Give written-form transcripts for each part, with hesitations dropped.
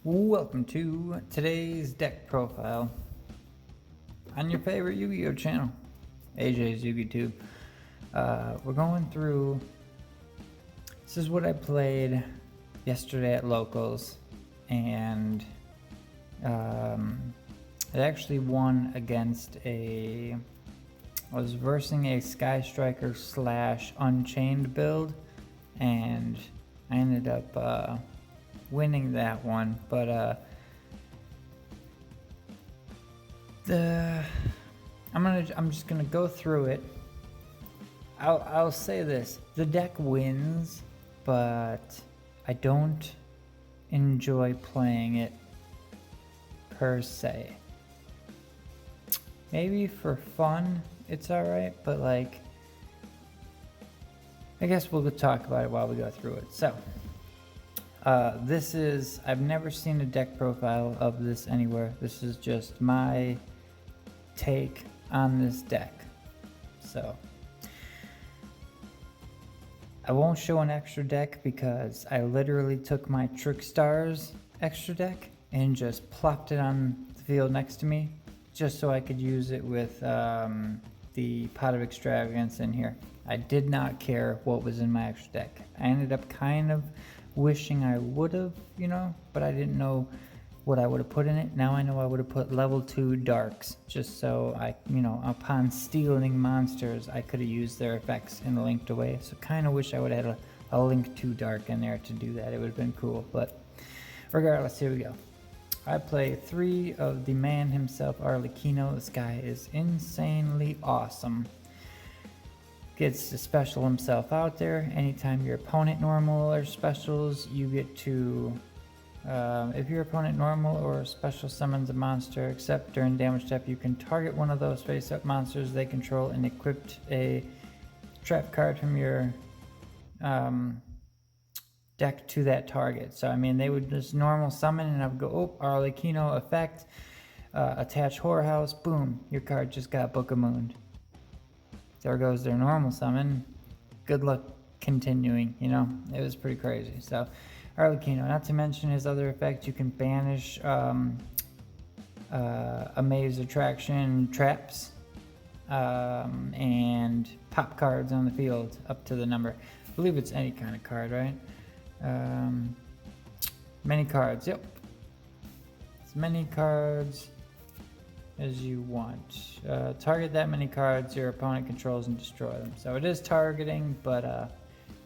Welcome to today's deck profile on your favorite Yu-Gi-Oh channel, AJ's Yu-Gi-Oh. We're going through, this is what I played yesterday at Locals, and I actually won against I was versing a Sky Striker / Unchained build, and I ended up winning that one, but I'm just gonna go through it. I'll say this: the deck wins, but I don't enjoy playing it per se. Maybe for fun it's alright, but like, I guess we'll talk about it while we go through it. So this is, I've never seen a deck profile of this anywhere. This is just my take on this deck. So I won't show an extra deck because I literally took my Trickstars extra deck and just plopped it on the field next to me just so I could use it with the Pot of Extravagance in here. I did not care what was in my extra deck. I ended up kind of wishing I would have, but I didn't know what I would have put in it. Now I know I would have put level 2 darks, just so I, upon stealing monsters, I could have used their effects in the linked away. So kind of wish I would have had a link 2 dark in there to do that. It would have been cool, but regardless, here we go. I play 3 of the man himself, Arlecchino. This guy is insanely awesome. Gets to special himself out there. Anytime your opponent normal or specials, you get to, if your opponent normal or special summons a monster, except during damage step, you can target one of those face-up monsters they control and equip a trap card from your deck to that target. So I mean, they would just normal summon and I would go, oh, Arlecchino effect, attach Whorehouse, boom, your card just got Book of Moon. There goes their normal summon. Good luck continuing, it was pretty crazy. So Arlecchino, not to mention his other effect, you can banish Amaze Attraction traps and pop cards on the field up to the number. I believe it's any kind of card, right? Many cards, yep. As many cards as you want. Target that many cards your opponent controls and destroy them. So it is targeting, but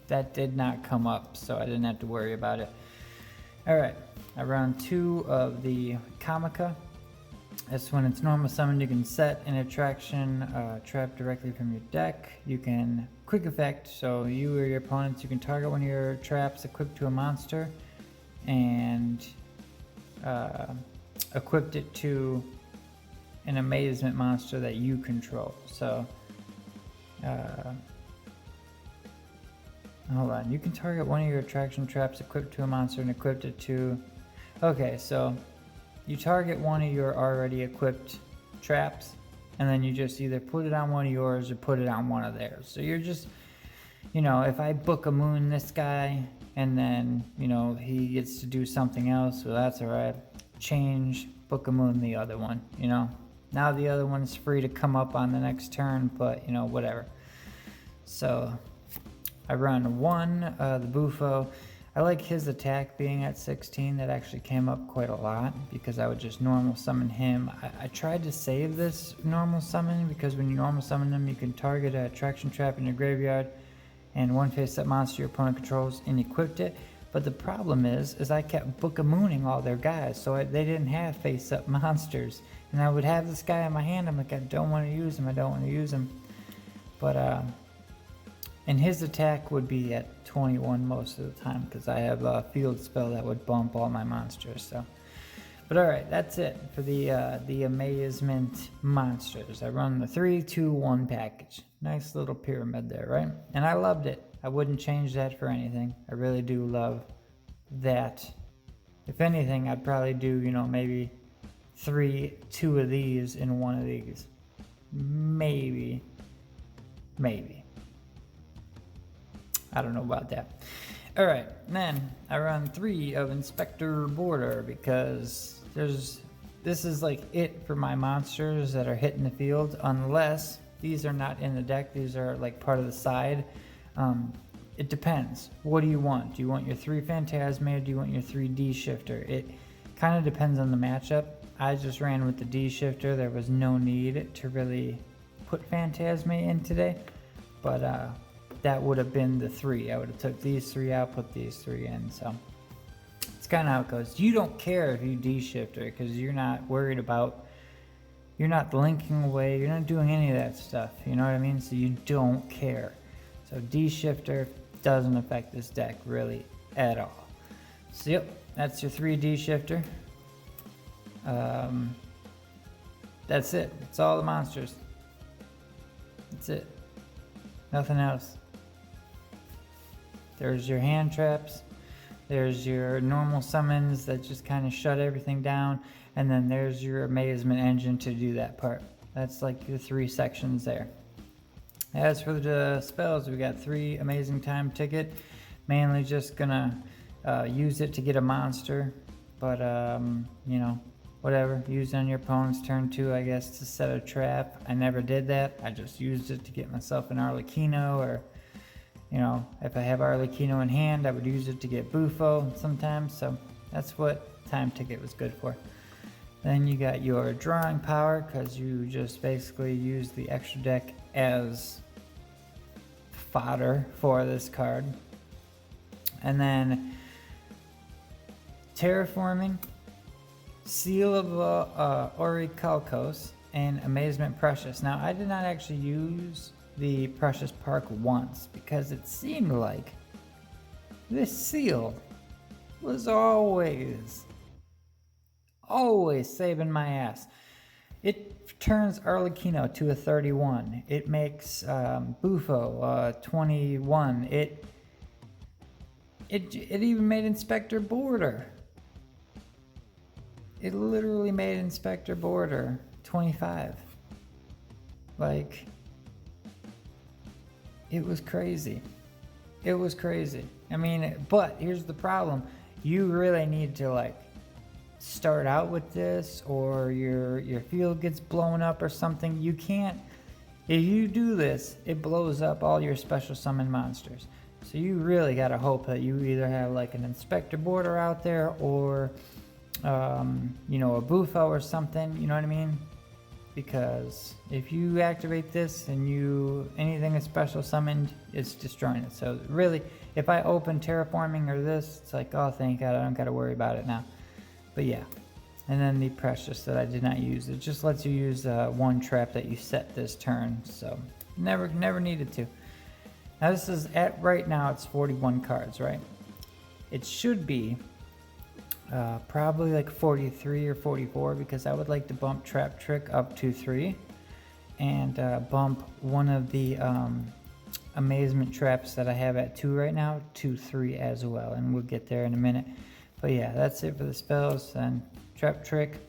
that did not come up, so I didn't have to worry about it. Alright, I run 2 of the Comica. That's when it's normal summon, you can set an attraction trap directly from your deck. You can quick effect, so you or your opponents, you can target one of your traps equipped to a monster and equipped it to an Amazement monster that you control. So hold on, you can target one of your attraction traps equipped to a monster and equipped it to, okay, so you target one of your already equipped traps and then you just either put it on one of yours or put it on one of theirs. So you're just, if I Book of Moon this guy and then he gets to do something else, well, that's all right. Change, Book of Moon the other one, Now the other one's free to come up on the next turn, but whatever. So I run 1, the Bufo. I like his attack being at 16. That actually came up quite a lot because I would just normal summon him. I tried to save this normal summon because when you normal summon him, you can target an attraction trap in your graveyard and one face-up monster your opponent controls and equipped it. But the problem is I kept Book of Mooning all their guys, so they didn't have face-up monsters. And I would have this guy in my hand, I'm like, I don't want to use him, But, and his attack would be at 21 most of the time, because I have a field spell that would bump all my monsters, so. But alright, that's it for the Amazement monsters. I run the 3-2-1 package. Nice little pyramid there, right? And I loved it. I wouldn't change that for anything. I really do love that. If anything, I'd probably do, maybe 2 of these in 1 of these. Maybe. I don't know about that. Alright, then I run 3 of Inspector Border because this is like it for my monsters that are hitting the field, unless these are not in the deck, these are like part of the side. It depends. What do you want? Do you want your 3 Phantasme or do you want your 3 D shifter? It kind of depends on the matchup. I just ran with the D shifter. There was no need to really put Phantasme in today, but that would have been the 3. I would have took these 3 out, put these 3 in. So it's kind of how it goes. You don't care if you D shifter because you're not worried about, you're not linking away, you're not doing any of that stuff. You know what I mean? So you don't care. So D shifter doesn't affect this deck really at all. So yep, that's your 3 D shifter. That's it. It's all the monsters. That's it. Nothing else. There's your hand traps. There's your normal summons that just kind of shut everything down. And then there's your Amazement engine to do that part. That's like your 3 sections there. As for the spells, we got 3 Amazing Time Ticket. Mainly just gonna use it to get a monster. But, you know, whatever. Use it on your opponent's turn 2, I guess, to set a trap. I never did that. I just used it to get myself an Arlecchino, or, you know, if I have Arlecchino in hand, I would use it to get Bufo sometimes. So that's what Time Ticket was good for. Then you got your drawing power, because you just basically use the extra deck as fodder for this card. And then Terraforming, Seal of Orichalcos, and Amazement Precious. Now, I did not actually use the Precious Park once because it seemed like this seal was always saving my ass. It turns Arlecchino to a 31. It makes Bufo 21. It even made Inspector Border. It literally made Inspector Border 25. Like, it was crazy. It was crazy. I mean, but here's the problem. You really need to like start out with this, or your field gets blown up or something. You can't, if you do this, it blows up all your special summon monsters. So you really gotta hope that you either have like an Inspector Border out there, or you know, a Bufo or something, you know what I mean? Because if you activate this and anything is special summoned, it's destroying it. So really, if I open Terraforming or this, it's like, oh, thank God, I don't gotta worry about it now. But yeah. And then the Precious that I did not use, it just lets you use one trap that you set this turn. So never needed to. Now this is right now it's 41 cards, right? It should be probably like 43 or 44, because I would like to bump Trap Trick up to 3 and bump one of the Amazement traps that I have at 2 right now to 3 as well, and we'll get there in a minute. But yeah, that's it for the spells, and Trap Trick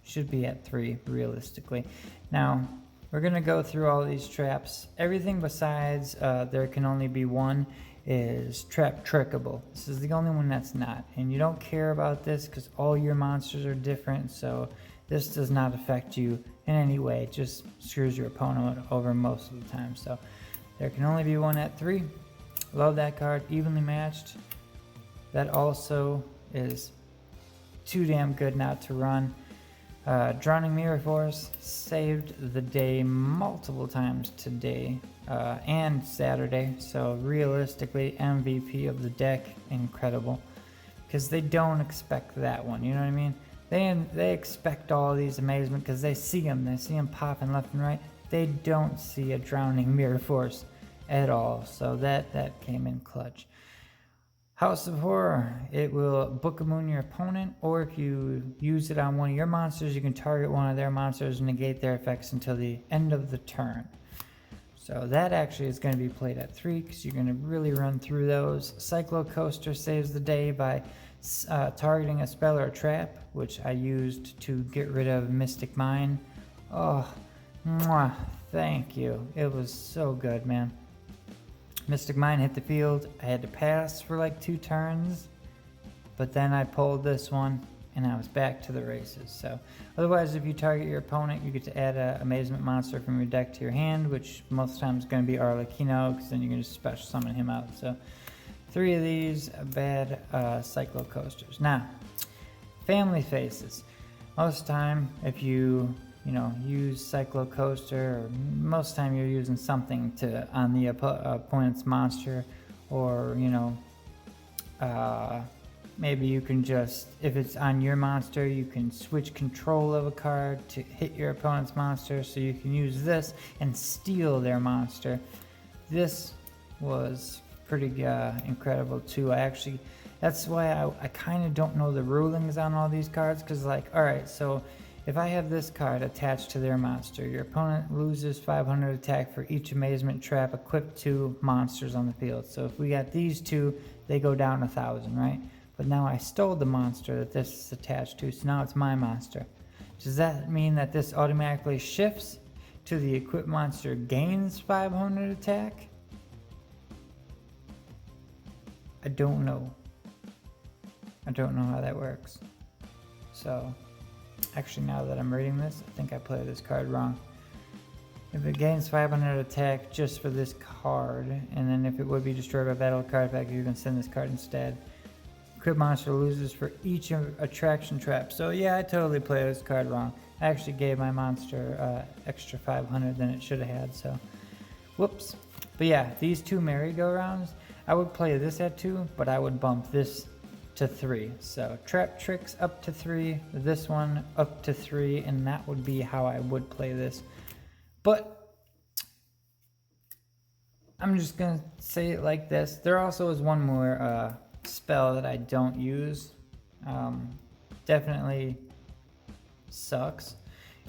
should be at 3 realistically. Now we're gonna go through all these traps. Everything besides there can only be one is Trap Trickable. This is the only one that's not, and you don't care about this because all your monsters are different, so this does not affect you in any way. It just screws your opponent over most of the time. So there can only be one at 3. Love that card. Evenly matched. That also is too damn good not to run. Drowning Mirror Force saved the day multiple times today and Saturday, so realistically MVP of the deck. Incredible, because they don't expect that one, you know what I mean? They expect all of these Amazement because they see them popping left and right. They don't see a Drowning Mirror Force at all, so that came in clutch. House of Horror, it will Book of Moon your opponent, or if you use it on one of your monsters, you can target one of their monsters and negate their effects until the end of the turn. So that actually is going to be played at 3, because you're going to really run through those. Cyclo Coaster saves the day by targeting a spell or a trap, which I used to get rid of Mystic Mine. Oh, mwah, thank you. It was so good, man. Mystic Mine hit the field. I had to pass for like 2 turns, but then I pulled this one and I was back to the races. So otherwise, if you target your opponent, you get to add a Amazement monster from your deck to your hand, which most times is going to be Arlecchino, because then you can just special summon him out. So 3 of these bad Cyclo Coasters. Now, family faces. Most time, if you use Cyclo Coaster, or most time you're using something to on the opponent's monster, or maybe you can just, if it's on your monster, you can switch control of a card to hit your opponent's monster, so you can use this and steal their monster. This was pretty incredible too. That's why I kind of don't know the rulings on all these cards, because like, alright, so if I have this card attached to their monster, your opponent loses 500 attack for each Amazement trap equipped to monsters on the field. So if we got these 2, they go down 1,000, right? But now I stole the monster that this is attached to, so now it's my monster. Does that mean that this automatically shifts to the equipped monster gains 500 attack? I don't know. I don't know how that works. So, actually now that I'm reading this, I think I played this card wrong. If it gains 500 attack just for this card, and then if it would be destroyed by battle card effect, you can send this card instead. Equipped monster loses for each attraction trap. So yeah, I totally played this card wrong. I actually gave my monster extra 500 than it should have had, so whoops. But yeah, these 2 merry-go-rounds, I would play this at 2, but I would bump this to 3. So trap tricks up to 3, this one up to 3, and that would be how I would play this. But I'm just gonna say it like this. There also is one more spell that I don't use. Definitely sucks.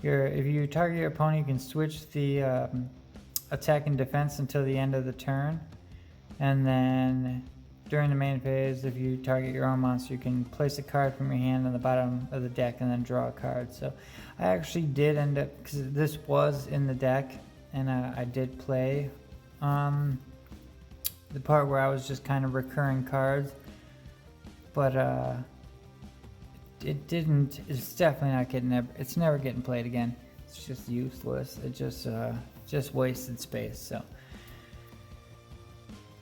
If you target your opponent, you can switch the attack and defense until the end of the turn, and then during the main phase, if you target your own monster, you can place a card from your hand on the bottom of the deck and then draw a card. So I actually did end up, because this was in the deck, and I did play the part where I was just kind of recurring cards, but it's definitely not getting, it's never getting played again. It's just useless. It just wasted space. So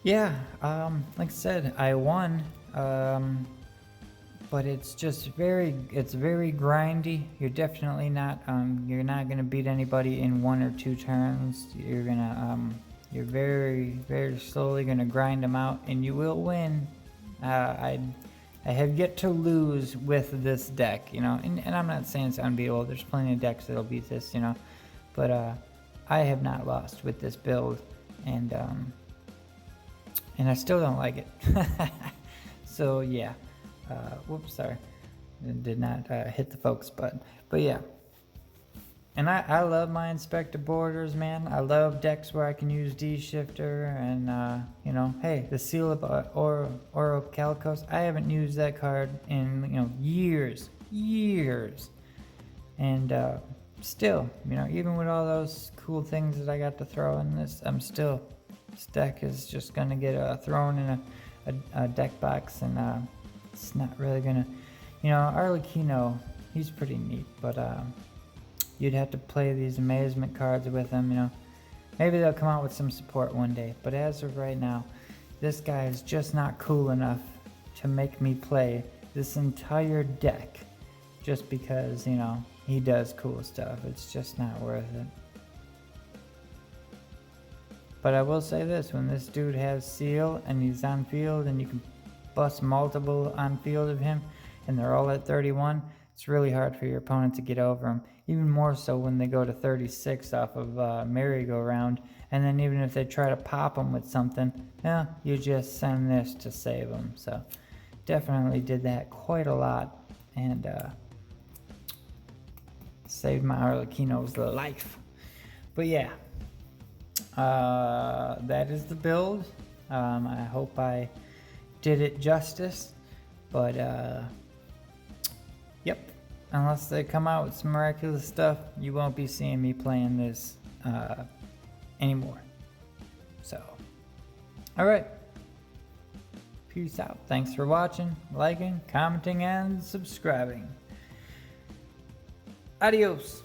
yeah, like I said, I won, but it's very grindy. You're definitely not, you're not gonna beat anybody in 1 or 2 turns. You're very, very slowly gonna grind them out, and you will win. I have yet to lose with this deck, and I'm not saying it's unbeatable. There's plenty of decks that'll beat this, but I have not lost with this build, and I still don't like it. So yeah, whoops, sorry, it did not hit the focus button, but yeah. And I love my Inspector Borders, man. I love decks where I can use D-Shifter and, hey, the Seal of Orichalcos. I haven't used that card in, years. And still, even with all those cool things that I got to throw in this, this deck is just going to get thrown in a deck box, and it's not really going to, Arlecchino, he's pretty neat, but you'd have to play these Amazement cards with him, Maybe they'll come out with some support one day, but as of right now, this guy is just not cool enough to make me play this entire deck just because, he does cool stuff. It's just not worth it. But I will say this, when this dude has Seal and he's on field and you can bust multiple on field of him and they're all at 31, it's really hard for your opponent to get over him. Even more so when they go to 36 off of merry-go-round, and then even if they try to pop them with something, you just send this to save them. So definitely did that quite a lot, and saved my Arlecchino's life. But yeah, that is the build. I hope I did it justice, but yep, unless they come out with some miraculous stuff, you won't be seeing me playing this anymore. So Alright. Peace out. Thanks for watching, liking, commenting, and subscribing. Adios.